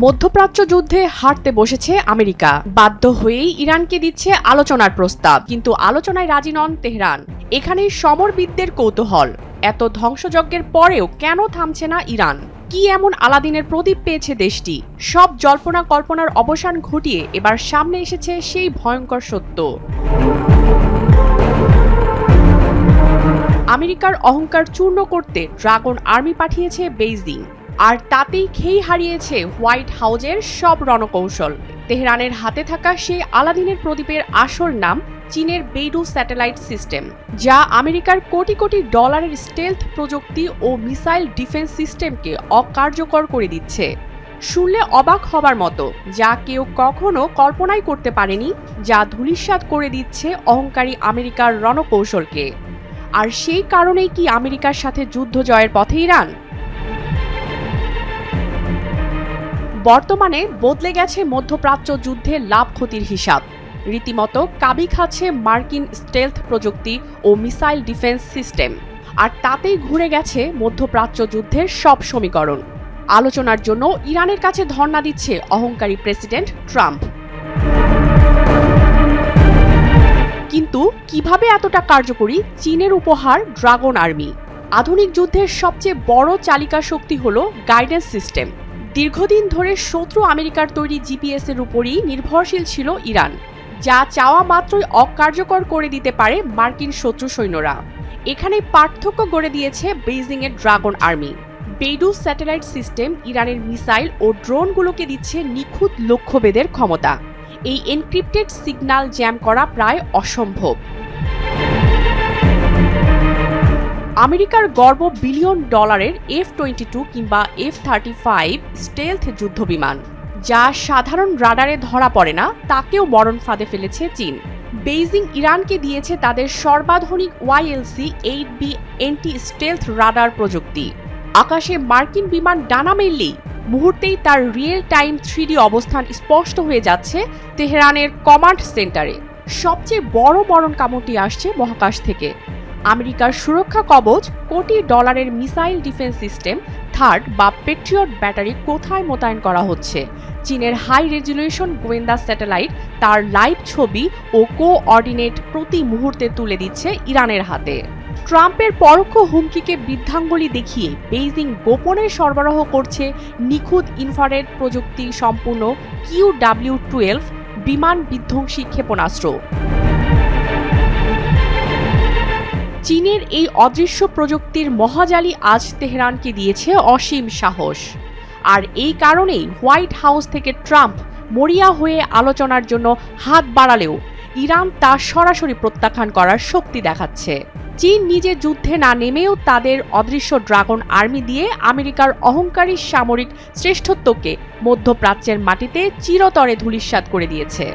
মধ্যপ্রাচ্য যুদ্ধে হারতে বসেছে আমেরিকা। বাধ্য হয়েই ইরানকে দিচ্ছে আলোচনার প্রস্তাব, কিন্তু আলোচনায় রাজি নন তেহরান। এখানেই সমরবিদদের কৌতূহল, এত ধ্বংসযজ্ঞের পরেও কেন থামছে না ইরান? কি এমন আলাদিনের প্রদীপ পেয়েছে দেশটি? সব জল্পনা কল্পনার অবসান ঘটিয়ে এবার সামনে এসেছে সেই ভয়ঙ্কর সত্য। আমেরিকার অহংকার চূর্ণ করতে ড্রাগন আর্মি পাঠিয়েছে বেইজিং, আর তাতেই খেই হারিয়েছে হোয়াইট হাউজের সব রণকৌশল। তেহরানের হাতে থাকা সেই আলাদিনের প্রদীপের আসল নাম চীনের বেইডু স্যাটেলাইট সিস্টেম, যা আমেরিকার কোটি কোটি ডলারের স্টেলথ প্রযুক্তি ও মিসাইল ডিফেন্স সিস্টেমকে অকার্যকর করে দিচ্ছে। শুনলে অবাক হবার মতো, যা কেউ কখনো কল্পনাই করতে পারেনি, যা ধূলিসাৎ করে দিচ্ছে অহংকারী আমেরিকার রণকৌশলকে। আর সেই কারণেই কি আমেরিকার সাথে যুদ্ধ জয়ের পথে ইরান? বর্তমানে বদলে গেছে মধ্যপ্রাচ্য যুদ্ধের লাভ ক্ষতির হিসাব। রীতিমতো কাবি খাচ্ছে মার্কিন স্টেলথ প্রযুক্তি ও মিসাইল ডিফেন্স সিস্টেম, আর তাতেই ঘুরে গেছে মধ্যপ্রাচ্য যুদ্ধের সব সমীকরণ। আলোচনার জন্য ইরানের কাছে ধর্ণা দিচ্ছে অহংকারী প্রেসিডেন্ট ট্রাম্প। কিন্তু কিভাবে এতটা কার্যকরী চীনের উপহার ড্রাগন আর্মি? আধুনিক যুদ্ধের সবচেয়ে বড় চালিকা শক্তি হল গাইডেন্স সিস্টেম। দীর্ঘদিন ধরে শত্রু আমেরিকার তৈরি জিপিএস এর উপরই নির্ভরশীল ছিল ইরান, যা চাওয়া মাত্রই অকার্যকর করে দিতে পারে মার্কিন শত্রু সৈন্যরা। এখানে পার্থক্য গড়ে দিয়েছে বেইজিং এর ড্রাগন আর্মি। বেইডু স্যাটেলাইট সিস্টেম ইরানের মিসাইল ও ড্রোনগুলোকে দিচ্ছে নিখুঁত লক্ষ্যভেদের ক্ষমতা। এই এনক্রিপ্টেড সিগন্যাল জ্যাম করা প্রায় অসম্ভব। আমেরিকার গর্ব বিলিয়ন ডলারের F-22 কিংবা F-35 স্টেলথ যুদ্ধবিমান, যা সাধারণ রাডারে ধরা পড়ে না, তাকেও মরণ ফাঁদে ফেলেছে চীন। বেইজিং ইরানকে দিয়েছে তাদের সর্বাধুনিক YLC-8B এন্টি স্টেলথ রাডার প্রযুক্তি। আকাশে মার্কিন বিমান ডানা মেললেই মুহূর্তেই তার রিয়েল টাইম 3D অবস্থান স্পষ্ট হয়ে যাচ্ছে তেহরানের কমান্ড সেন্টারে। সবচেয়ে বড় মরণ কামড়টি আসছে মহাকাশ থেকে। আমেরিকার সুরক্ষা কবচ, কোটি ডলারের মিসাইল ডিফেন্স সিস্টেম, থার্ড বা পেট্রিয়ট ব্যাটারি কোথায় মোতায়েন করা হচ্ছে? চীনের হাই রেজলিউশন গোয়েন্দা স্যাটেলাইট তার লাইভ ছবি ও কোঅর্ডিনেট প্রতি মুহূর্তে তুলে দিচ্ছে ইরানের হাতে। ট্রাম্পের পরোক্ষ হুমকিকে বৃদ্ধাঙ্গুলি দেখিয়ে বেইজিং গোপনে সরবরাহ করছে নিখুঁত ইনফ্রারেড প্রযুক্তি সম্পূর্ণ QW-12 বিমান বিধ্বংসী ক্ষেপণাস্ত্র। চীনের এই অদৃশ্য প্রযুক্তির মহাজালি আজ তেহরানকে দিয়েছে অসীম সাহস। আর এই কারণেই হোয়াইট হাউস থেকে ট্রাম্প মরিয়া হয়ে আলোচনার জন্য হাত বাড়ালেও ইরান তা সরাসরি প্রত্যাখ্যান করার শক্তি দেখাচ্ছে। চীন নিজে যুদ্ধে না নেমেও তাদের অদৃশ্য ড্রাগন আর্মি দিয়ে আমেরিকার অহংকারী সামরিক শ্রেষ্ঠত্বকে মধ্যপ্রাচ্যের মাটিতে চিরতরে ধূলিসাৎ করে দিয়েছে।